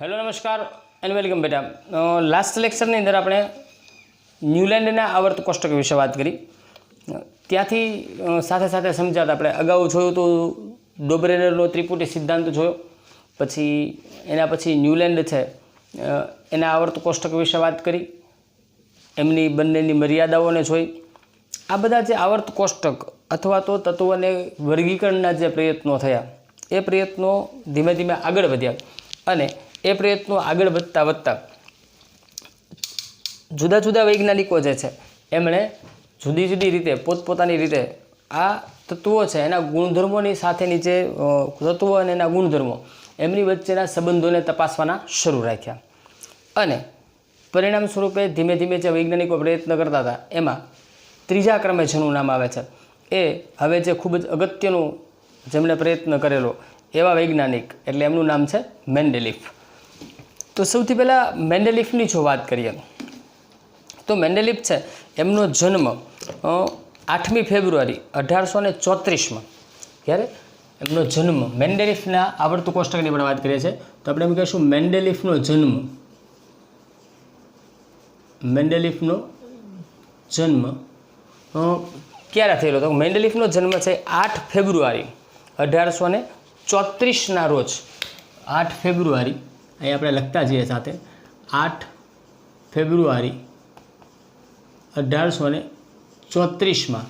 Hello નમસ્કાર and welcome બેટા. Last લેક્ચરની અંદર આપણે ન્યુલેન્ડના આવર્ત કોષ્ટક વિશે વાત કરી. ત્યાંથી સાથે સાથે સમજાતા આપણે અગાઉ જોયું તો ડોબરેરનો ત્રિપુટી સિદ્ધાંત જોયો, પછી એના પછી ન્યુલેન્ડ છે એના આવર્ત કોષ્ટક વિશે વાત કરી, એમની બંનેની મર્યાદાઓને જોઈ. આ બધા જે આવર્ત કોષ્ટક અથવા તો તત્વોને વર્ગીકરણના જે પ્રયત્નો થયા એ પ્રયત્નો ધીમે ધીમે આગળ વધ્યા અને એ પ્રયત્નો આગળ વધતા વધતા જુદા જુદા વૈજ્ઞાનિકો જે છે એમણે જુદી જુદી રીતે પોતપોતાની રીતે આ તત્વો છે એના ગુણધર્મોની સાથેની જે તત્વો અને એના ગુણધર્મો એમની વચ્ચેના સંબંધોને તપાસવાના શરૂ રાખ્યા અને પરિણામ સ્વરૂપે ધીમે ધીમે જે વૈજ્ઞાનિકો પ્રયત્ન કરતા હતા એમાં ત્રીજા ક્રમે જેનું નામ આવે છે એ હવે જે ખૂબ જ અગત્યનું જેમણે પ્રયત્ન કરેલો એવા વૈજ્ઞાનિક એટલે એમનું નામ છે મેન્ડેલીફ. તો સૌથી પહેલાં મેન્ડેલીફની જો વાત કરીએ તો મેન્ડેલીફ છે એમનો જન્મ 8મી ફેબ્રુઆરી 1834માં. ક્યારે એમનો જન્મ? મેન્ડેલીફના આવર્ત કોષ્ટકની પણ વાત કરીએ છીએ તો આપણે એમ કહીશું મેન્ડેલીફનો જન્મ ક્યારે થયેલો? તો મેન્ડેલીફનો જન્મ છે 8 ફેબ્રુઆરી 1834ના રોજ. 8 ફેબ્રુઆરી અહીં આપણે લખતા જઈએ સાથે. 8 ફેબ્રુઆરી 1834માં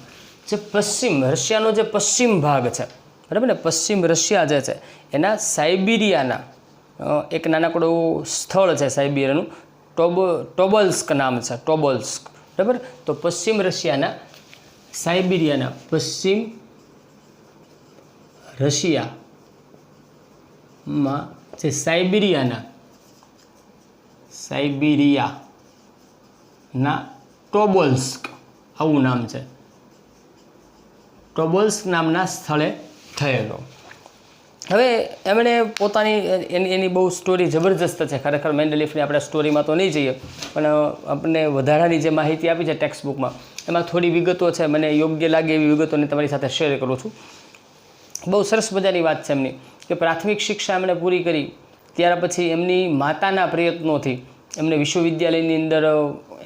જે પશ્ચિમ રશિયાનો જે પશ્ચિમ ભાગ છે, બરાબર ને, પશ્ચિમ રશિયા જે છે એના સાઇબિરિયાના એક નાનકડું સ્થળ છે સાઇબિરિયાનું, ટોબોલ્સ્ક નામ છે, ટોબોલ્સ્ક, બરાબર. તો પશ્ચિમ રશિયાના સાઇબિરિયાના પશ્ચિમ રશિયામાં જે સાઇબિરિયાના ટોબોલ્સ્ક આવું નામ છે, ટોબોલ્સ્ક નામના સ્થળે થયેલો. હવે એમણે પોતાની એની બહુ સ્ટોરી જબરજસ્ત છે ખરેખર. મેન્ડેલીફની આપણે સ્ટોરીમાં તો નહીં જઈએ પણ આપણને વધારાની જે માહિતી આપી છે ટેક્સ્ટ બુકમાં એમાં થોડી વિગતો છે, મને યોગ્ય લાગે એવી વિગતોને તમારી સાથે શેર કરું છું. બહુ સરસ મજાની વાત છે એમની કે પ્રાથમિક શિક્ષા એમણે પૂરી કરી ત્યાર પછી એમની માતાના પ્રયત્નોથી એમને વિશ્વવિદ્યાલયની અંદર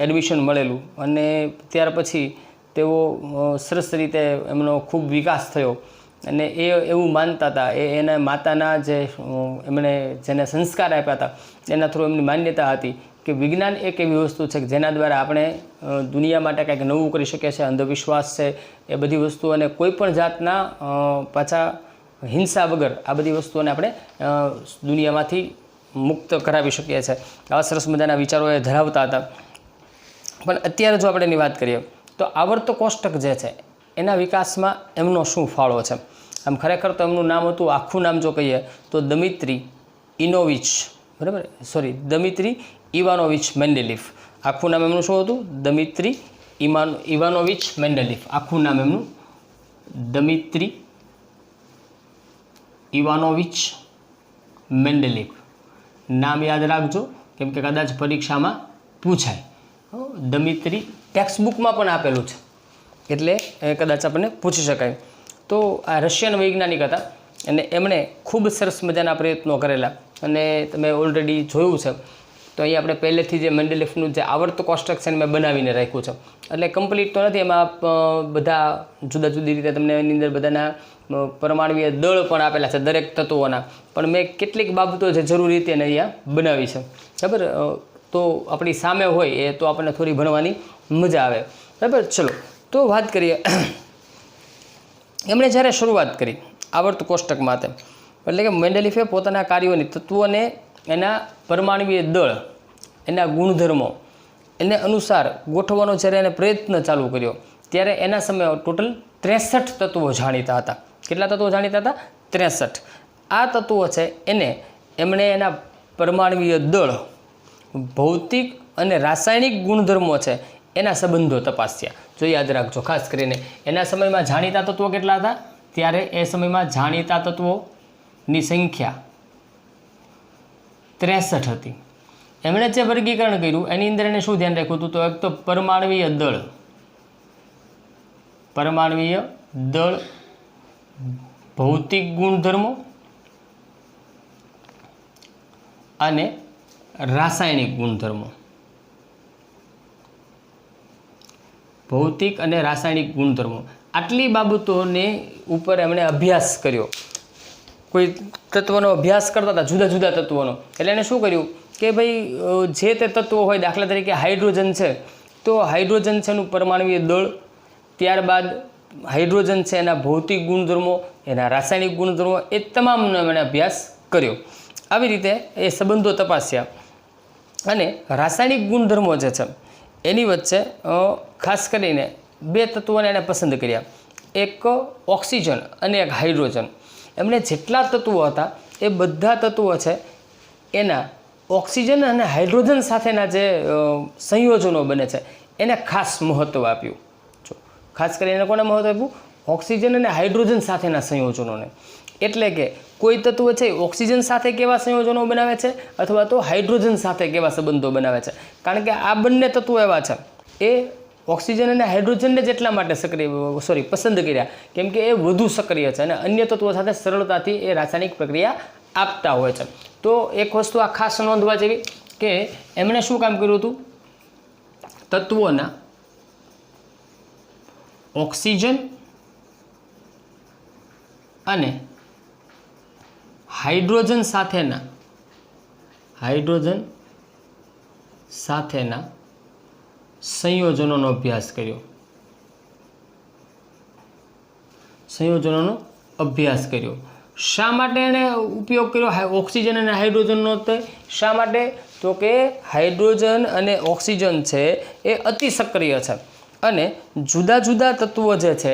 એડમિશન મળેલું અને ત્યાર પછી તેઓ સરસ રીતે એમનો ખૂબ વિકાસ થયો અને એ એવું માનતા હતા એના માતાના જે એમણે જેને સંસ્કાર આપ્યા હતા એના થ્રુ એમની માન્યતા હતી કે વિજ્ઞાન એક એવી વસ્તુ છે કે જેના દ્વારા આપણે દુનિયા માટે કંઈક નવું કરી શકીએ છીએ. અંધવિશ્વાસ છે એ બધી વસ્તુઓને કોઈ પણ જાતના પાછા હિંસા વગર આ બધી વસ્તુઓને આપણે દુનિયામાંથી મુક્ત કરાવી શકીએ છીએ. આવા સરસ મજાના વિચારો એ ધરાવતા હતા. પણ અત્યારે જો આપણે એની વાત કરીએ તો આવર્ત કોષ્ટક જે છે એના વિકાસમાં એમનો શું ફાળો છે? આમ ખરેખર તો એમનું નામ હતું, આખું નામ જો કહીએ તો દમિત્રી ઇવાનોવિચ મેન્ડેલીફ. આખું નામ એમનું શું હતું? દમિત્રી ઇવાનોવિચ મેન્ડેલીફ. આખું નામ એમનું દમિત્રી ઇવાનોવિચ મેન્ડેલીફ. નામ યાદ રાખજો કેમ કે કદાચ પરીક્ષામાં પૂછાય. દમિત્રી ટેક્સ્ટ બુકમાં પણ આપેલું છે એટલે કદાચ આપણને પૂછી શકાય. તો આ રશિયન વૈજ્ઞાનિક હતા અને એમણે ખૂબ સરસ મજાના પ્રયત્નો કરેલા અને તમે ઓલરેડી જોયું છે. તો અહીં આપણે પહેલેથી જે મેન્ડેલીફનું જે આવર્ત કોષ્ટક છે મેં બનાવીને રાખ્યું છે. એટલે કમ્પ્લીટ તો નથી, એમાં બધા જુદા જુદી રીતે તમને એની અંદર બધાના પરમાણુય દળ પણ આપેલા છે દરેક તત્વોના, પણ મેં કેટલીક બાબતો જે જરૂરી રીતે અહીંયા બનાવી છે, બરાબર. તો આપણી સામે હોય એ તો આપણને થોડી ભણવાની મજા આવે, બરાબર. ચલો તો વાત કરીએ. એમણે જ્યારે શરૂઆત કરી આવર્ત કોષ્ટક માટે એટલે કે મેન્ડેલીફે પોતાના કાર્યોની તત્વોને એના પરમાણુય દળ એના ગુણધર્મો એને અનુસાર ગોઠવવાનો જ્યારે એને પ્રયત્ન ચાલુ કર્યો ત્યારે એના સમયે ટોટલ 63 તત્વો જાણીતા હતા. કેટલા તત્વો જાણીતા હતા? 63. આ તત્વો છે એને એમણે એના પરમાણુય દળ, ભૌતિક અને રાસાયણિક ગુણધર્મો છે એના સંબંધો તપાસ્યા. જો યાદ રાખજો ખાસ કરીને એના સમયમાં જાણીતા તત્વો કેટલા હતા? ત્યારે એ સમયમાં જાણીતા તત્વોની સંખ્યા 63 હતી. એમણે જે વર્ગીકરણ કર્યું એની અંદર એને શું ધ્યાન રાખ્યું હતું? તો એક તો પરમાણુય દળ, ભૌતિક ગુણધર્મો અને રાસાયણિક ગુણધર્મો. ભૌતિક અને રાસાયણિક ગુણધર્મો આટલી બાબતોને ઉપર એમણે અભ્યાસ કર્યો. કોઈ તત્વનો અભ્યાસ કરતા હતા, જુદા જુદા તત્વોનો, એટલે એને શું કર્યું કે ભાઈ જે તે તત્વો હોય, દાખલા તરીકે હાઇડ્રોજન છે તો હાઇડ્રોજન છે એનું પરમાણુય દળ, ત્યારબાદ હાઇડ્રોજન છે એના ભૌતિક ગુણધર્મો, એના રાસાયણિક ગુણધર્મો, એ તમામનો એમણે અભ્યાસ કર્યો. આવી રીતે એ સંબંધો તપાસ્યા અને રાસાયણિક ગુણધર્મો જે છે એની વચ્ચે ખાસ કરીને બે તત્વોને એણે પસંદ કર્યા, એક ઓક્સિજન અને એક હાઇડ્રોજન. એમણે જેટલા તત્વો હતા એ બધા તત્વો છે એના ઓક્સિજન અને હાઇડ્રોજન સાથેના જે સંયોજનો બને છે એને ખાસ મહત્ત્વ આપ્યું. જો ખાસ કરીને કોને મહત્ત્વ આપ્યું? ઓક્સિજન અને હાઇડ્રોજન સાથેના સંયોજનોને. એટલે કે કોઈ તત્વ છે ઓક્સિજન સાથે કેવા સંયોજનો બનાવે છે અથવા તો હાઇડ્રોજન સાથે કેવા સંબંધો બનાવે છે. કારણ કે આ બંને તત્વો એવા છે, એ ઓક્સિજન અને હાઇડ્રોજનને જ એટલા માટે પસંદ કર્યા કેમ કે એ વધુ સક્રિય છે અને અન્ય તત્વો સાથે સરળતાથી એ રાસાયણિક પ્રક્રિયા આપતા હોય છે. તો એક વસ્તુ આ ખાસ નોંધવા જેવી કે એમણે શું કામ કર્યું હતું? તત્વોના ઓક્સિજન અને હાઇડ્રોજન સાથેના સંયોજનોનો અભ્યાસ કર્યો. શા માટે એણે ઉપયોગ કર્યો ઓક્સિજન અને હાઇડ્રોજનનો? શા માટે? તો કે હાઇડ્રોજન અને ઓક્સિજન છે એ અતિ સક્રિય છે અને જુદા જુદા તત્વો જે છે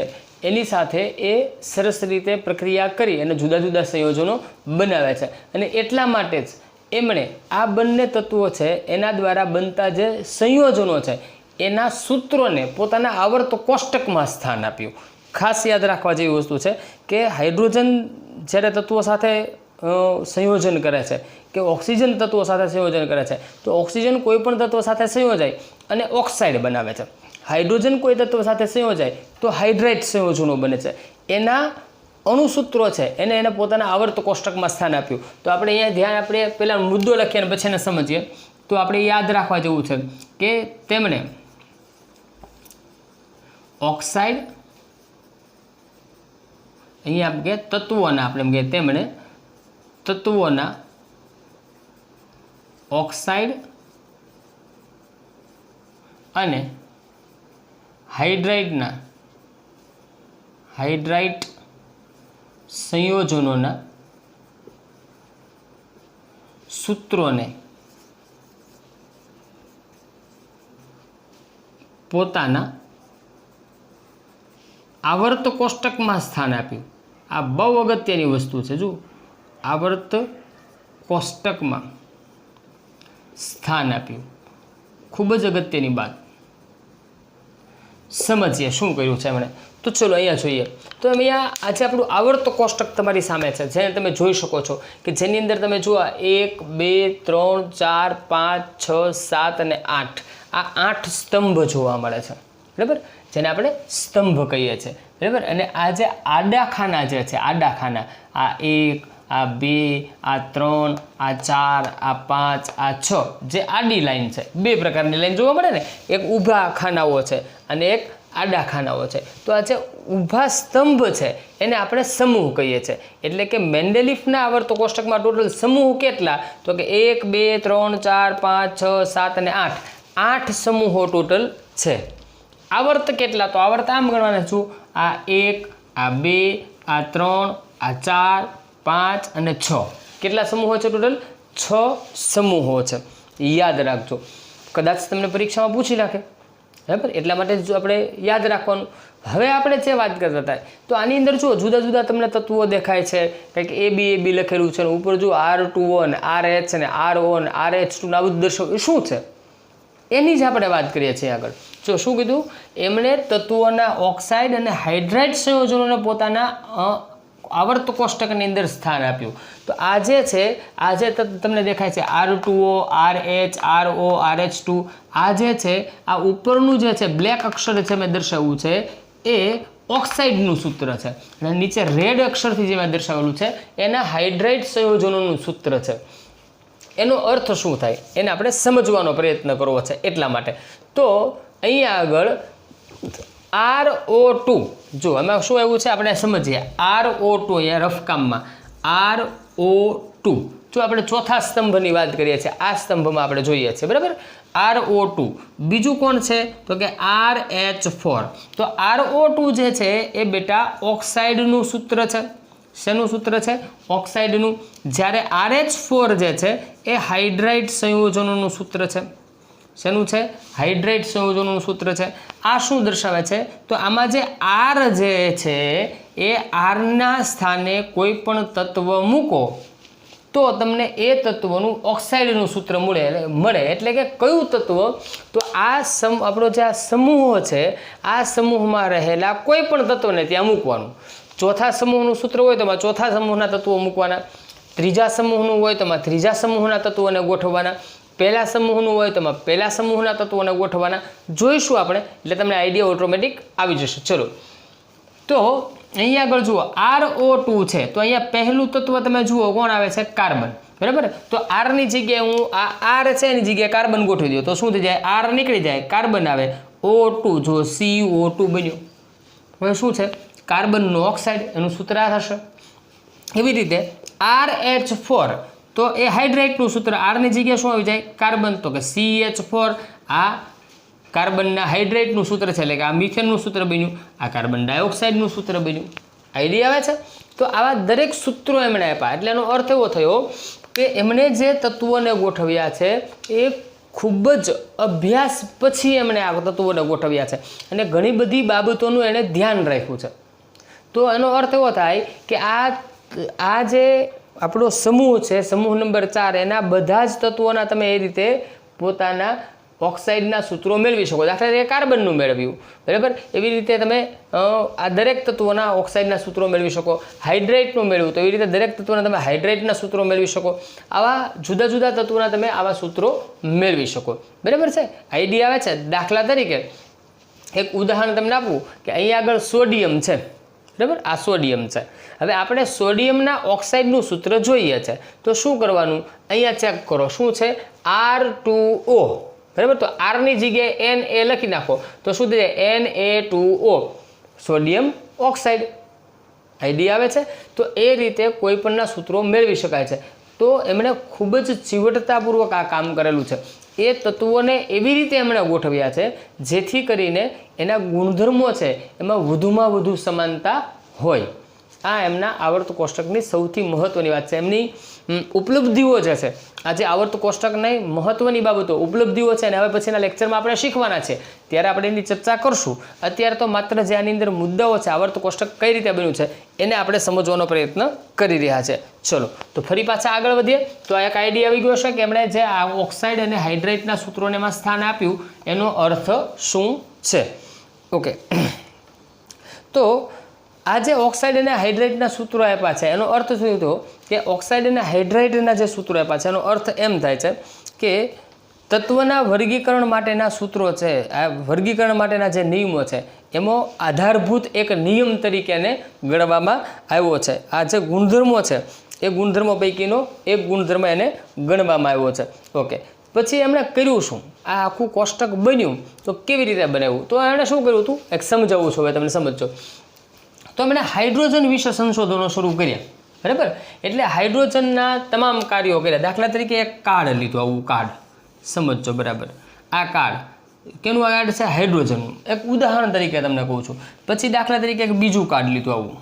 એની સાથે એ સરસ રીતે પ્રક્રિયા કરી અને જુદા જુદા સંયોજનો બનાવે છે. અને એટલા માટે જ એમણે આ બંને તત્વો છે એના દ્વારા બનતા જે સંયોજનો છે એના સૂત્રોને પોતાના આવર્ત કોષ્ટકમાં સ્થાન આપ્યું. ખાસ યાદ રાખવા જેવી વસ્તુ છે કે હાઇડ્રોજન જ્યારે તત્વો સાથે સંયોજન કરે છે કે ઓક્સિજન તત્વો સાથે સંયોજન કરે છે તો ઓક્સિજન કોઈ પણ તત્વ સાથે સંયોજાય અને ઓક્સાઇડ બનાવે છે. હાઇડ્રોજન કોઈ તત્વ સાથે સંયોજાય તો હાઇડ્રાઇડ સંયોજનો બને છે. એના અણુસૂત્રો છે એને પોતાના આવર્ત કોષ્ટકમાં સ્થાન આપ્યું. તો આપણે અહીંયા આપણે પહેલાં મુદ્દો લખીએ અને પછી એને સમજીએ. તો આપણે યાદ રાખવા જેવું છે કે તેમણે ઓક્સાઇડ, અહીંયા આપણે તત્વોના, તેમણે તત્વોના ઓક્સાઇડ અને હાઇડ્રાઇડ સંયોજનોના સૂત્રોને પોતાના આવર્ત કોષ્ટકમાં સ્થાન આપ્યું. આ બહુ અગત્યની વસ્તુ છે. જો આવર્ત કોષ્ટકમાં સ્થાન આપ્યું, ખૂબ જ અગત્યની વાત. સમજીએ શું કર્યું છે એમણે. તો ચલો અહીંયા જોઈએ. તો અહીંયા આજે આપણું આવર્ત કોષ્ટક તમારી સામે છે, જેને તમે જોઈ શકો છો કે જેની અંદર તમે જુઓ 1 2 3 4 5 6 7 અને 8 આ 8 સ્તંભ જોવા મળે છે. બરાબર, જેને આપણે સ્તંભ કહીએ છીએ. બરાબર, અને આ જે આડા ખાના જે છે, આડા ખાના, આ 1 આ 2 આ 3 આ 4 આ 5 આ 6 જે આડી લાઈન છે, બે પ્રકારની લાઈન જોવા મળે ને, એક ઊભા ખાનાઓ છે અને એક આડા ખાનાઓ છે. તો આ જે ઊભા સ્તંભ છે એને આપણે સમૂહ કહીએ છીએ. એટલે કે મેન્ડેલિફના આવર્ત કોષ્ટકમાં ટોટલ સમૂહ કેટલા? તો કે 1 2 3 4 5 6 7 અને 8 સમૂહો ટોટલ છે. આવર્ત કેટલા? તો આવર્ત આમ ગણવાના છું, આ 1 આ 2 આ 3 આ 4 5 અને 6 કેટલા સમૂહો છે? ટોટલ 6 સમૂહો છે. યાદ રાખજો, કદાચ તમને પરીક્ષામાં પૂછી નાખે. બરાબર, એટલા માટે જો આપણે યાદ રાખવાનું. હવે આપણે જે વાત કરતા હતા તો આની અંદર જુઓ જુદા જુદા તમને તત્વો દેખાય છે, કંઈક AB લખેલું છે, ઉપર જુઓ R21 RH અને R1 RH2 ના બધું દર્શાવ શું છે એની જ આપણે વાત કરીએ છીએ આગળ. જો શું કીધું એમણે? તત્વોના ઓક્સાઇડ અને હાઇડ્રાઇડ સંયોજનોને પોતાના આવર્ત કોષ્ટકની અંદર સ્થાન આપ્યું. તો આ જે છે, આ જે તમને દેખાય છે R2O RH RO RH2, આ જે છે આ ઉપરનું જે છે બ્લેક અક્ષર છે મેં દર્શાવ્યું છે એ ઓક્સાઇડનું સૂત્ર છે અને નીચે રેડ અક્ષરથી જે મેં દર્શાવેલું છે એના હાઇડ્રાઇડ સંયોજનોનું સૂત્ર છે. એનો અર્થ શું થાય એને આપણે સમજવાનો પ્રયત્ન કરવો છે એટલા માટે. તો અહીંયા આગળ RO2 જો એમાં શું એવું છે આપણે સમજીએ. RO2 અહીંયા રફકામમાં RO2 જો આપણે ચોથા સ્તંભની વાત કરીએ છીએ આ સ્તંભમાં આપણે જોઈએ છીએ બરાબર. RO2 બીજું કોણ છે તો કે RH4. તો RO2 જે છે એ બેટા ઓક્સાઇડનું સૂત્ર છે. શેનું સૂત્ર છે? ઓક્સાઇડનું. જ્યારે RH4 જે છે એ હાઇડ્રાઇડ સંયોજનોનું સૂત્ર છે. શેનું છે? હાઇડ્રાઇડ સંયોજનોનું સૂત્ર છે. આ શું દર્શાવે છે તો આમાં જે R જે છે એ Rના સ્થાને કોઈ પણ તત્વ મૂકો તો તમને એ તત્વનું ઓક્સાઇડનું સૂત્ર મળે. એટલે કે કયું તત્વ? તો આ આપણો જે આ સમૂહ છે આ સમૂહમાં રહેલા કોઈ પણ તત્વને ત્યાં મૂકવાનું. ચોથા સમૂહનું સૂત્ર હોય તો ચોથા સમૂહના તત્વો મૂકવાના. ત્રીજા સમૂહનું હોય તો ત્રીજા સમૂહના તત્વોને ગોઠવવાના. પહેલા સમૂહનું હોય તો પહેલા સમૂહના તત્વોને ગોઠવવાના. જોઈશું આપણે એટલે તમને આઈડિયા ઓટોમેટિક આવી જશે. ચલો તો અહીંયા આગળ જુઓ RO2 છે તો અહીંયા પહેલું તત્વ તમે જુઓ કોણ આવે છે? કાર્બન. બરાબર. તો આરની જગ્યાએ હું આ R છે એની જગ્યાએ કાર્બન ગોઠવી દો તો શું થઈ જાય? R નીકળી જાય, કાર્બન આવે, O2 જો CO2 બન્યું. હવે શું છે? કાર્બનનું ઓક્સાઇડ, એનું સૂત્ર આ થશે. એવી રીતે RH4 તો એ હાઇડ્રેટનું સૂત્ર. આરની જગ્યાએ શું આવી જાય? કાર્બન. તો કે CH4 આ કાર્બનના હાઇડ્રેટનું સૂત્ર છે એટલે કે આ મિથેનનું સૂત્ર બન્યું. આ કાર્બન ડાયોક્સાઇડનું સૂત્ર બન્યું. આઈડિયા આવે છે? તો આવા દરેક સૂત્રો એમણે આપ્યા એટલે એનો અર્થ એવો થયો કે એમણે જે તત્વોને ગોઠવ્યા છે એ ખૂબ જ અભ્યાસ પછી એમણે આ તત્વોને ગોઠવ્યા છે અને ઘણી બધી બાબતોનું એણે ધ્યાન રાખ્યું છે. તો એનો અર્થ એવો થાય કે આ જે આપણો સમૂહ છે સમૂહ નંબર 4 એના બધા જ તત્વોના તમે એ રીતે પોતાના ઓક્સાઇડના સૂત્રો મેળવી શકો. દાખલા તરીકે કાર્બનનું મેળવ્યું બરાબર. એવી રીતે તમે આ દરેક તત્વોના ઓક્સાઇડના સૂત્રો મેળવી શકો. હાઇડ્રેટનું મેળવ્યું તો એવી રીતે દરેક તત્વોના તમે હાઇડ્રેટના સૂત્રો મેળવી શકો. આવા જુદા જુદા તત્વોના તમે આવા સૂત્રો મેળવી શકો. બરાબર છે? આઈડિયા આવે છે? દાખલા તરીકે એક ઉદાહરણ તમને આપું કે અહીંયા આગળ સોડિયમ છે બરાબર. આ સોડિયમ છે. હવે આપણે સોડિયમના ઓક્સાઇડનું સૂત્ર જોઈએ છે તો શું કરવાનું? અહીંયા ચેક કરો શું છે? R2O બરાબર. તો આરની જગ્યાએ Na લખી નાખો તો શું થઈ જાય? Na2O sodium oxide. આઈડિયા આવે છે? તો એ રીતે કોઈ પણના સૂત્રો મેળવી શકાય છે. તો એમણે ખૂબ જ ચીવટતાપૂર્વક આ કામ કરેલું છે. એ તત્વોને એવી રીતે એમણે ગોઠવ્યા છે જેથી કરીને એના ગુણધર્મો છે એમાં વધુમાં વધુ સમાનતા હોય. આ એમના આવર્ત કોષ્ટકની સૌથી મહત્ત્વની વાત છે. એમની ઉપલબ્ધિઓ જે છે આ જે આવર્ત કોષ્ટકની મહત્ત્વની બાબતો ઉપલબ્ધિઓ છે અને હવે પછીના લેક્ચરમાં આપણે શીખવાના છે ત્યારે આપણે એની ચર્ચા કરશું. અત્યારે તો માત્ર જે આની અંદર મુદ્દાઓ છે આવર્ત કોષ્ટક કઈ રીતે બન્યું છે એને આપણે સમજવાનો પ્રયત્ન કરી રહ્યા છે. ચલો તો ફરી પાછા આગળ વધીએ. તો આ એક આઈડિયા આવી ગયો છે કે એમણે જે આ ઓક્સાઇડ અને હાઇડ્રેટના સૂત્રોને એમાં સ્થાન આપ્યું એનો અર્થ શું છે. ઓકે તો આ જે ઓક્સાઇડ અને હાઇડ્રેટના સૂત્રો આપ્યા છે એનો અર્થ શું થયો કે ઓક્સાઇડ અને હાઇડ્રેટના જે સૂત્રો આપ્યા છે એનો અર્થ એમ થાય છે કે તત્વના વર્ગીકરણ માટેના સૂત્રો છે આ વર્ગીકરણ માટેના જે નિયમો છે એમાં આધારભૂત એક નિયમ તરીકે એને ગણવામાં આવ્યો છે. આ જે ગુણધર્મો છે એ ગુણધર્મો પૈકીનો એક ગુણધર્મ એને ગણવામાં આવ્યો છે. ઓકે પછી એમણે કર્યું શું? આ આખું કોષ્ટક બન્યું તો કેવી રીતે બનાવ્યું? તો એમણે શું કર્યું હતું એક સમજાવું છું હવે તમને સમજો. તો એમણે હાઇડ્રોજન વિશે સંશોધનો શરૂ કર્યા બરાબર. એટલે હાઇડ્રોજનના તમામ કાર્યો કર્યા. દાખલા તરીકે એક કાર્ડ લીધું આવું કાર્ડ સમજો બરાબર. આ કાર્ડ કેનું કાર્ડ છે? હાઇડ્રોજનનું. એક ઉદાહરણ તરીકે તમને કહું છું. પછી દાખલા તરીકે એક બીજું કાર્ડ લીધું આવું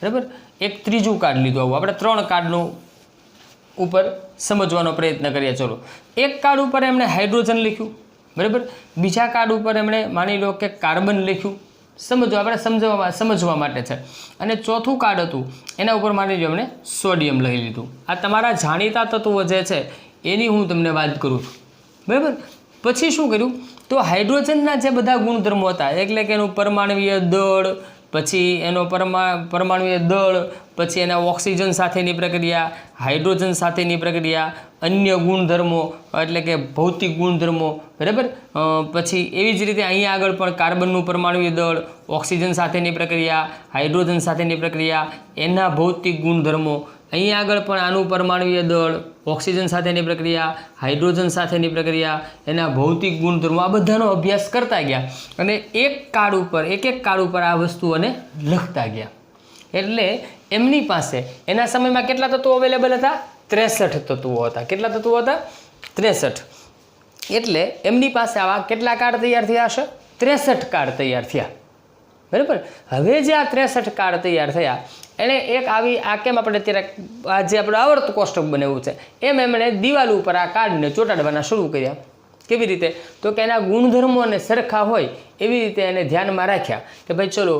બરાબર. એક ત્રીજું કાર્ડ લીધું આવું. આપણે 3 કાર્ડનું ઉપર સમજવાનો પ્રયત્ન કરીએ. ચલો એક કાર્ડ ઉપર એમણે હાઇડ્રોજન લખ્યું બરાબર. બીજા કાર્ડ ઉપર એમણે માની લો કે કાર્બન લખ્યું. સમજો આપણે સમજવા માટે છે. અને ચોથું કાર્ડ હતું એના ઉપર માની લો એમણે સોડિયમ લઈ લીધું. આ તમારા જાણીતા તત્વો જે છે એની હું તમને વાત કરું છું બરાબર. પછી શું કર્યું? તો હાઇડ્રોજનના જે બધા ગુણધર્મો હતા એટલે કે એનું પરમાણુય દળ, પછી એનો પરમાણુય દળ, પછી એના ઓક્સિજન સાથેની પ્રક્રિયા, હાઇડ્રોજન સાથેની પ્રક્રિયા, અન્ય ગુણધર્મો એટલે કે ભૌતિક ગુણધર્મો બરાબર. પછી એવી જ રીતે અહીંયા આગળ પણ કાર્બનનું પરમાણુય દળ, ઓક્સિજન સાથેની પ્રક્રિયા, હાઇડ્રોજન સાથેની પ્રક્રિયા, એના ભૌતિક ગુણધર્મો અહીંયા આગળ પણ આનું પરમાણુય દળ, ઓક્સિજન સાથેની પ્રક્રિયા, હાઇડ્રોજન સાથેની પ્રક્રિયા, એના ભૌતિક ગુણધર્મો, આ બધાનો અભ્યાસ કરતા ગયા અને એક કાર્ડ ઉપર આ વસ્તુઓને લખતા ગયા. એટલે એમની પાસે એના સમયમાં કેટલા તત્વો અવેલેબલ હતા? 63 તત્વો હતા. કેટલા તત્વો હતા? 63. એટલે એમની પાસે આવા કેટલા કાર્ડ તૈયાર થયા હશે? 63 કાર્ડ તૈયાર થયા. બરાબર. હવે જે આ 63 કાર્ડ તૈયાર થયા એણે એક આવી આ કેમ આપણે અત્યારે આ જે આપણે આવર્ત કોષ્ટક બનાવ્યું છે એમ એમણે દિવાલ ઉપર આ કાર્ડને ચોંટાડવાના શરૂ કર્યા. કેવી રીતે? તો કે એના ગુણધર્મોને સરખા હોય એવી રીતે એને ધ્યાનમાં રાખ્યા કે ભાઈ ચલો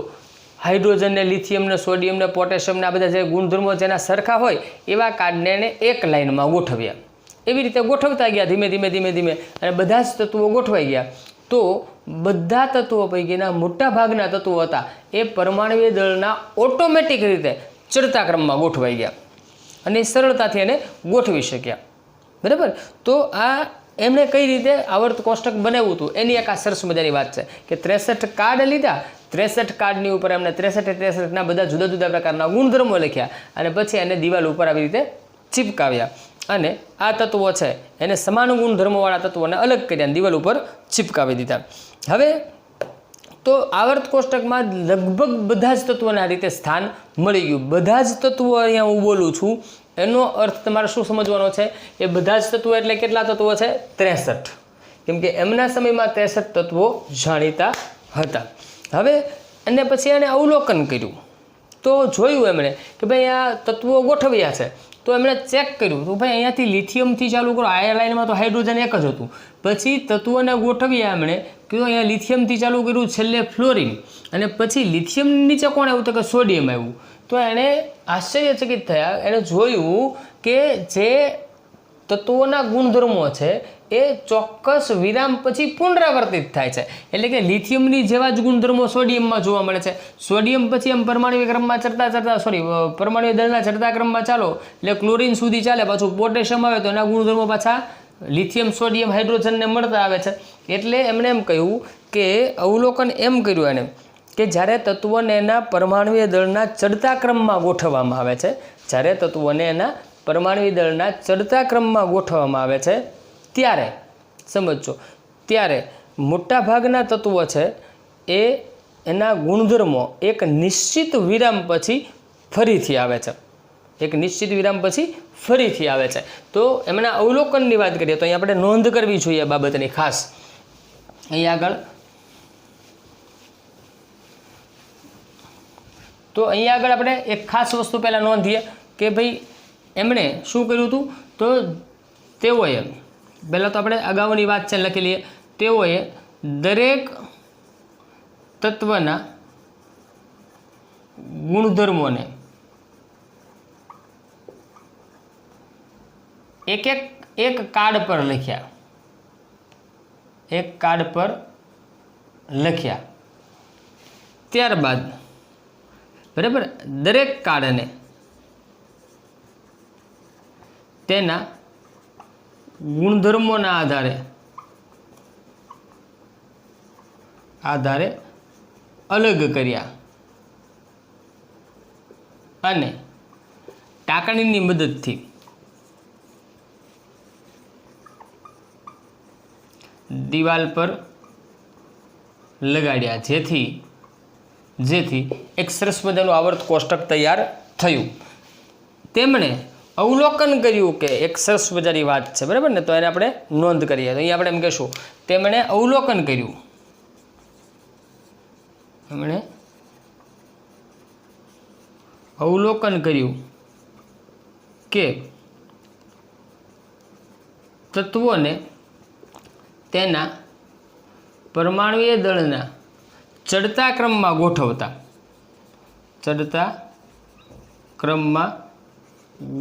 હાઇડ્રોજનને, લિથિયમને, સોડિયમને, પોટેશિયમને આ બધા જે ગુણધર્મો જેના સરખા હોય એવા કાર્ડને એણે એક લાઇનમાં ગોઠવ્યા. એવી રીતે ગોઠવતા ગયા ધીમે અને બધા જ તત્વો ગોઠવાઈ ગયા. તો બધા તત્વો પૈકીના મોટા ભાગના તત્વો હતા એ પરમાણુય દળના ઓટોમેટિક રીતે ચડતા ક્રમમાં ગોઠવાઈ ગયા અને સરળતાથી એને ગોઠવી શક્યા. બરાબર. તો આ એમણે કઈ રીતે આવર્ત કોષ્ટક બનાવ્યું હતું એની એક આ સરસ મજાની વાત છે કે 63 કાર્ડ લીધા. 63 કાર્ડની ઉપર એમણે 63ના બધા જુદા જુદા પ્રકારના ગુણધર્મો લખ્યા અને પછી એને દિવાલ ઉપર આવી રીતે ચીપકાવ્યા. અને આ તત્વો છે એને સમાન ગુણધર્મોવાળા તત્વોને અલગ કર્યા અને દિવાલ ઉપર ચીપકાવી દીધા. હવે તો આવર્ત કોષ્ટકમાં લગભગ બધા જ તત્વોને આ રીતે સ્થાન મળી ગયું. બધા જ તત્વો અહીંયા હું બોલું છું એનો અર્થ તમારે શું સમજવાનો છે? એ બધા જ તત્વો એટલે કેટલા તત્વો છે? 63. કેમ કે એમના સમયમાં 63 તત્વો જાણીતા હતા. હવે અને પછી એણે અવલોકન કર્યું તો જોયું એમણે કે ભાઈ આ તત્વો ગોઠવ્યા છે. તો એમણે ચેક કર્યું તો ભાઈ અહીંયાથી લિથિયમથી ચાલુ કરો. આ લાઇનમાં તો હાઇડ્રોજન એક જ હતું. પછી તત્વોને ગોઠવ્યા એમણે કીધું અહીંયા લિથિયમથી ચાલુ કર્યું, છેલ્લે ફ્લોરિન અને પછી લિથિયમ નીચે કોણ આવ્યું? તો કે સોડિયમ આવ્યું. તો એણે આશ્ચર્યચકિત થયા. એણે જોયું કે જે તત્વોના ગુણધર્મો છે એ ચોક્કસ વિરામ પછી પુનરાવર્તિત થાય છે. એટલે કે લિથિયમની જેવા જ ગુણધર્મો સોડિયમમાં જોવા મળે છે. સોડિયમ પછી એમ પરમાણુય ક્રમમાં પરમાણુય દળના ચડતા ક્રમમાં ચાલો એટલે ક્લોરિન સુધી ચાલે. પાછું પોટેશિયમ આવે તો એના ગુણધર્મો પાછા લિથિયમ, સોડિયમ, હાઇડ્રોજનને મળતા આવે છે. એટલે એમણે એમ કહ્યું કે અવલોકન એમ કર્યું એને કે જ્યારે તત્વોને એના પરમાણુય દળના ચડતા ક્રમમાં ગોઠવવામાં આવે છે, જ્યારે તત્વોને એના પરમાણુય દળના ચડતા ક્રમમાં ગોઠવવામાં આવે છે ત્યારે સમજો ત્યારે મોટા ભાગના તત્વો છે એ એના ગુણધર્મો એક નિશ્ચિત વિરામ પછી ફરીથી આવે છે. એક નિશ્ચિત વિરામ પછી ફરીથી આવે છે. તો એમના અવલોકનની વાત કરીએ તો અહીં આપણે નોંધ કરવી જોઈએ બાબતની ખાસ. અહીં આગળ તો અહીંયા આગળ આપણે એક ખાસ વસ્તુ પહેલાં નોંધીએ કે ભાઈ એમણે શું કર્યું હતું? તો તેઓએ પહેલાં તો આપણે અગાઉની વાત છે લખી લઈએ. તેઓએ દરેક તત્વના ગુણધર્મોને એક કાર્ડ પર લખ્યા. એક કાર્ડ પર લખ્યા. ત્યારબાદ બરાબર દરેક કાર્ડને તેના ગુણધર્મોના આધારે અલગ કર્યા અને ટાંકણીની મદદથી દિવાલ પર લગાડ્યા. જેથી એક સરસ મજાનું આવર્ત કોષ્ટક તૈયાર થયું. તેમણે અવલોકન કર્યું કે એક સરસ મજાની વાત છે. બરાબર ને? તો એને આપણે નોંધ કરીએ. તો અહીં આપણે એમ કહીશું તેમણે અવલોકન કર્યું. એમણે અવલોકન કર્યું કે તત્વોને તેના પરમાણુય દળના ચડતા ક્રમમાં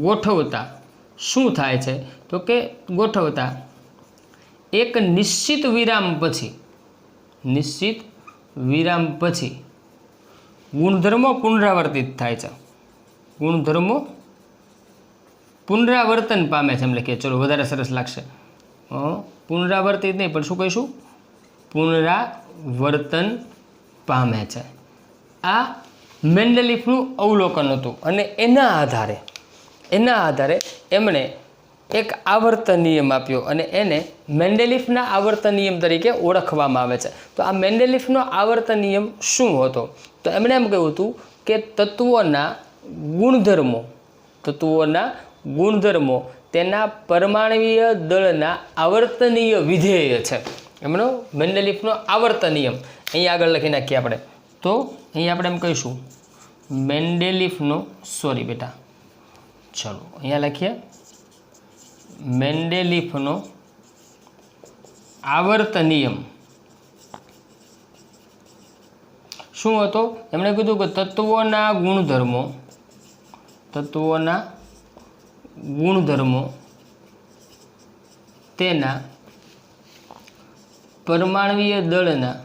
ગોઠવતા શું થાય છે? તો કે ગોઠવતા એક નિશ્ચિત વિરામ પછી ગુણધર્મો પુનરાવર્તિત થાય છે. ગુણધર્મો પુનરાવર્તન પામે છે એમ લખીએ. ચલો વધારે સરસ લાગશે. પુનરાવર્તિત નહીં પણ શું કહીશું? પુનરાવર્તન પામે છે. આ મેન્ડેલિફનું અવલોકન હતું અને એના આધારે એના આધારે એમણે એક આવર્તન નિયમ આપ્યો અને એને મેન્ડેલિફના આવર્તન નિયમ તરીકે ઓળખવામાં આવે છે. તો આ મેન્ડેલિફનો આવર્તન નિયમ શું હતો? તો એમણે એમ કહ્યું હતું કે તત્વોના ગુણધર્મો તેના પરમાણવીય દળના આવર્તનીય વિધેય છે. એમનો મેન્ડેલિફનો આવર્તન નિયમ અહીંયા આગળ લખી નાખીએ આપણે. તો અહીંયા આપણે એમ કહીશું મેન્ડેલિફનો ચલો અહીંયા લખીએ મેન્ડેલિફનો આવર્તન નિયમ શું હતો? એમણે કીધું કે તત્વોના ગુણધર્મો તેના પરમાણવીય દળના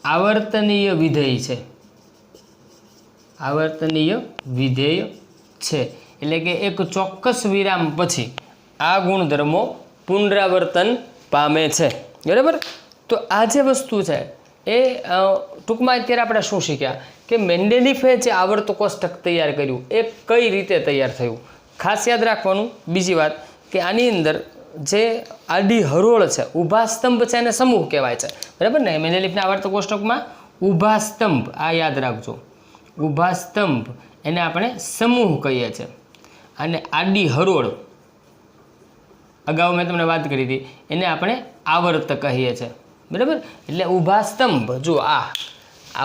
આવર્તનીય વિધેય છે. એટલે કે એક ચોક્કસ વિરામ પછી આ ગુણધર્મો પુનરાવર્તન પામે છે. બરાબર? તો આ જે વસ્તુ છે એ ટૂંકમાં અત્યારે આપણે શું શીખ્યા કે મેન્ડેલિફે જે આવર્ત કોષ્ટક તૈયાર કર્યું એ કઈ રીતે તૈયાર થયું. ખાસ યાદ રાખવાનું બીજી વાત કે આની અંદર જે આડી હરોળ છે, ઊભા સ્તંભ છે, એને સમૂહ કહેવાય છે. બરાબર ને? મેન્ડેલિફના આવર્ત કોષ્ટકમાં ઊભા સ્તંભ, આ યાદ રાખજો, ઊભા સ્તંભ એને આપણે સમૂહ કહીએ છીએ. અને આડી હરોળ અગાઉ મેં તમને વાત કરી હતી એને આપણે આવર્ત કહીએ છીએ. બરાબર? એટલે ઊભા સ્તંભ જો આ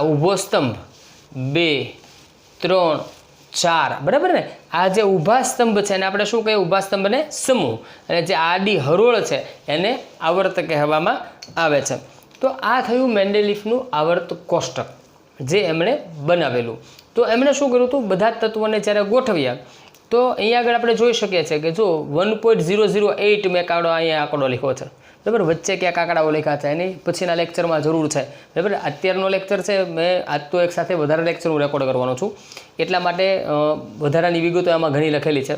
ઊભો સ્તંભ 2, 3, 4 બરાબર ને? આ જે ઊભા સ્તંભ છે એને આપણે શું કહીએ? ઊભા સ્તંભને સમૂહ. અને જે આડી હરોળ છે એને આવર્ત કહેવામાં આવે છે. તો આ થયું મેન્ડેલિફનું આવર્ત કોષ્ટક જે એમણે બનાવેલું. તો એમણે શું કર્યું હતું? બધા જ તત્વોને જ્યારે ગોઠવ્યા તો અહીંયા આગળ આપણે જોઈ શકીએ છીએ કે જો 1.008 મેં અહીંયા આંકડો લખ્યો છે. બરાબર? વચ્ચે ક્યાંક આંકડાઓ લખ્યા છે, એની પછીના લેક્ચરમાં જરૂર છે. બરાબર? અત્યારનો લેક્ચર છે, મેં આજ તો એક સાથે વધારે લેક્ચર હું રેકોર્ડ કરવાનો છું એટલા માટે વધારાની વિગતો આમાં ઘણી લખેલી છે.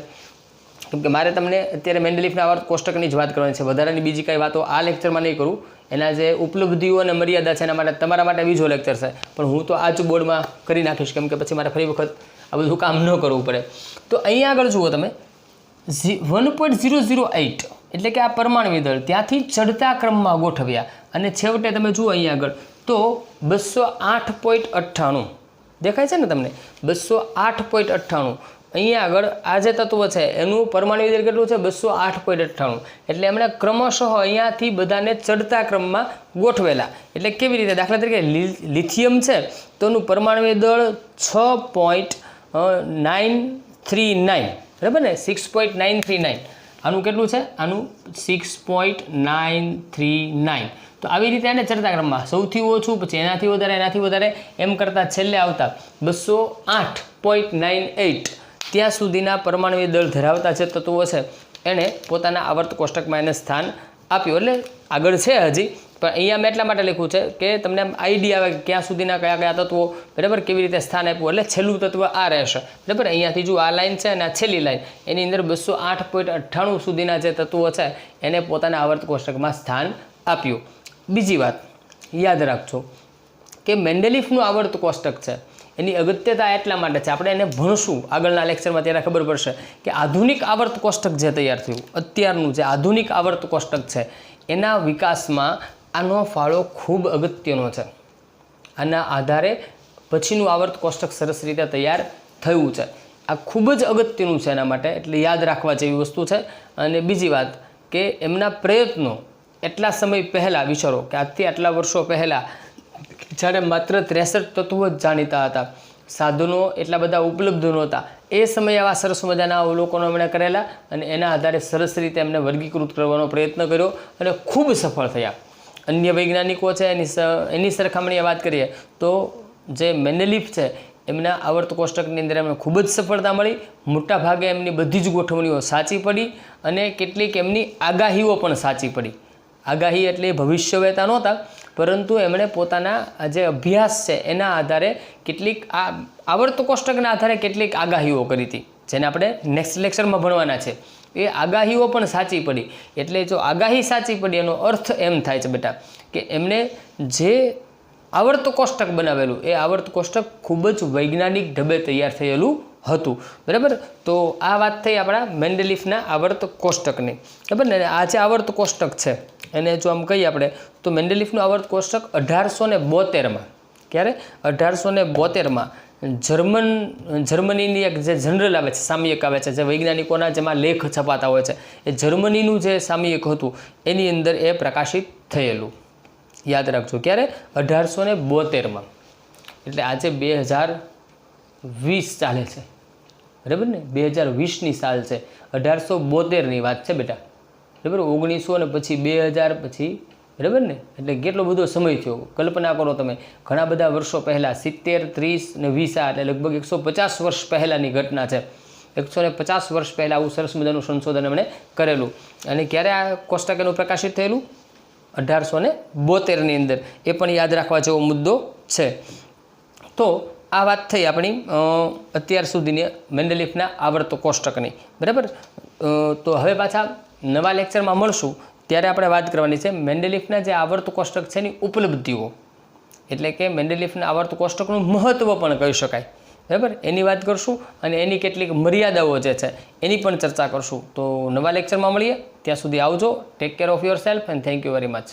કેમ કે મારે તમને અત્યારે મેન્ડેલિફના આવર્ત કોષ્ટકની જ વાત કરવાની છે. વધારાની બીજી કાંઈ વાતો આ લેક્ચરમાં નહીં કરું. એના જે ઉપલબ્ધિઓ અને મર્યાદા છે એના માટે તમારા માટે બીજો લેક્ચર છે, પણ હું તો આ જ બોર્ડમાં કરી નાખીશ કેમ કે પછી મારે ફરી વખત આ બધું કામ ન કરવું પડે. તો અહીંયા આગળ જુઓ તમે 1.008 એટલે કે આ પરમાણુ દળ ત્યાંથી ચડતા ક્રમમાં ગોઠવ્યા અને છેવટે તમે જુઓ અહીંયા આગળ તો 208.98 દેખાય છે ને તમને? 208.98 અહીંયા આગળ આ જે તત્વ છે એનું પરમાણુ દળ કેટલું છે? 208.98. એટલે એમણે ક્રમશઃ અહીંયાથી બધાને ચડતા ક્રમમાં ગોઠવેલા. એટલે કેવી રીતે? દાખલા તરીકે લિથિયમ છે તો એનું પરમાણુ દળ 6.939 બરાબર ને? 6.939. આનું કેટલું છે? આનું 6.939. તો આવી રીતે એને ચડતા ક્રમમાં સૌથી ઓછું, પછી એનાથી વધારે એમ કરતાં છેલ્લે આવતા 208.98 ત્યાં સુધીના પરમાણુ દળ ધરાવતા જે તત્વો છે એણે પોતાના આવર્ત કોષ્ટકમાં એને સ્થાન આપ્યું. એટલે આગળ છે હજી, પણ અહીંયા મેં એટલા માટે લખ્યું છે કે તમને આઈડિયા આવે કે ક્યાં સુધીના કયા તત્વો બરાબર કેવી રીતે સ્થાન આપ્યું. એટલે છેલ્લું તત્વ આ રહેશે. બરાબર? અહીંયાથી જો આ લાઈન છે અને આ છેલ્લી લાઈન એની અંદર 208.98 સુધીના જે તત્વો છે એને પોતાના આવર્ત કોષ્ટકમાં સ્થાન આપ્યું. બીજી વાત યાદ રાખજો કે મેન્ડેલિફનું આવર્ત કોષ્ટક છે એની અગત્યતા એટલા માટે છે, આપણે એને ભણશું આગળના લેક્ચરમાં ત્યારે ખબર પડશે કે આધુનિક આવર્ત કોષ્ટક જે તૈયાર થયું, અત્યારનું જે આધુનિક આવર્ત કોષ્ટક છે એના વિકાસમાં આનો ફાળો ખૂબ અગત્યનો છે. આના આધારે પછીનું આવર્ત કોષ્ટક સરસ રીતે તૈયાર થયું છે. આ ખૂબ જ અગત્યનું છે એના માટે, એટલે યાદ રાખવા જેવી વસ્તુ છે. અને બીજી વાત કે એમના પ્રયત્નો એટલા સમય પહેલાં વિચારો કે આજથી આટલા વર્ષો પહેલાં જ્યારે માત્ર 63 તત્વો જ જાણીતા હતા, સાધનો એટલા બધા ઉપલબ્ધ નહોતા, એ સમયે આવા સરસ મજાના અવલોકનો એમણે કરેલા અને એના આધારે સરસ રીતે એમને વર્ગીકૃત કરવાનો પ્રયત્ન કર્યો અને ખૂબ સફળ થયા. અન્ય વૈજ્ઞાનિકો છે એની સરખામણીએ વાત કરીએ તો જે મેન્ડેલિફ છે એમના આવર્ત કોષ્ટકની અંદર એમને ખૂબ જ સફળતા મળી. મોટા ભાગે એમની બધી જ ગોઠવણીઓ સાચી પડી અને કેટલીક એમની આગાહીઓ પણ સાચી પડી. આગાહી એટલે ભવિષ્યવેતા નહોતા, પરંતુ એમણે પોતાના જે અભ્યાસ છે એના આધારે કેટલીક આવર્ત કોષ્ટકના આધારે કેટલીક આગાહીઓ કરી હતી, જેને આપણે નેક્સ્ટ લેક્ચરમાં ભણવાના છે. એ આગાહીઓ પણ સાચી પડી. એટલે જો આગાહી સાચી પડી એનો અર્થ એમ થાય છે બેટા કે એમણે જે આવર્ત કોષ્ટક બનાવેલું એ આવર્ત કોષ્ટક ખૂબ જ વૈજ્ઞાનિક ઢબે તૈયાર થયેલું હતું, બરાબર. તો આ વાત થઈ આપણા મેન્ડેલિફના આવર્ત કોષ્ટકની, બરાબર ને. આ જે આવર્ત કોષ્ટક છે એને જો આમ કહીએ આપણે તો મેન્ડેલિફનું આવર્ત કોષ્ટક 1872માં, ક્યારે 1872માં જર્મનીની એક જે જનરલ આવે છે, સામયિક આવે છે, જે વૈજ્ઞાનિકોના જેમાં લેખ છપાતા હોય છે, એ જર્મનીનું જે સામયિક હતું એની અંદર એ પ્રકાશિત થયેલું. યાદ રાખજો, ક્યારે 1872માં. એટલે આજે 2020 ચાલે છે, બરાબર ને. 2020ની સાલ છે, 1872ની વાત છે બેટા, બરાબર. 1900 ને પછી 2000 પછી, બરાબર ને. એટલે કેટલો બધો સમય થયો, કલ્પના કરો તમે. ઘણા બધા વર્ષો પહેલાં 70, 30 ને 20 એટલે લગભગ 150 વર્ષ પહેલાંની ઘટના છે. 150 વર્ષ પહેલાં આવું સરસ મજાનું સંશોધન એમણે કરેલું. અને ક્યારે આ કોષ્ટક એનું પ્રકાશિત થયેલું? 1872ની અંદર. એ પણ યાદ રાખવા જેવો મુદ્દો છે. તો આ વાત થઈ આપણી અત્યાર સુધીની મેન્ડેલિફના આવર્ત કોષ્ટકની, બરાબર. તો હવે પાછા નવા લેક્ચરમાં મળશું ત્યારે આપણે વાત કરવાની છે મેન્ડેલિફના જે આવર્ત કોષ્ટક છે એની ઉપલબ્ધિઓ, એટલે કે મેન્ડેલિફના આવર્ત કોષ્ટકનું મહત્ત્વ પણ કહી શકાય, બરાબર. એની વાત કરશું અને એની કેટલીક મર્યાદાઓ જે છે એની પણ ચર્ચા કરશું. તો નવા લેક્ચરમાં મળીએ, ત્યાં સુધી આવજો. Take care of your self and thank you very much.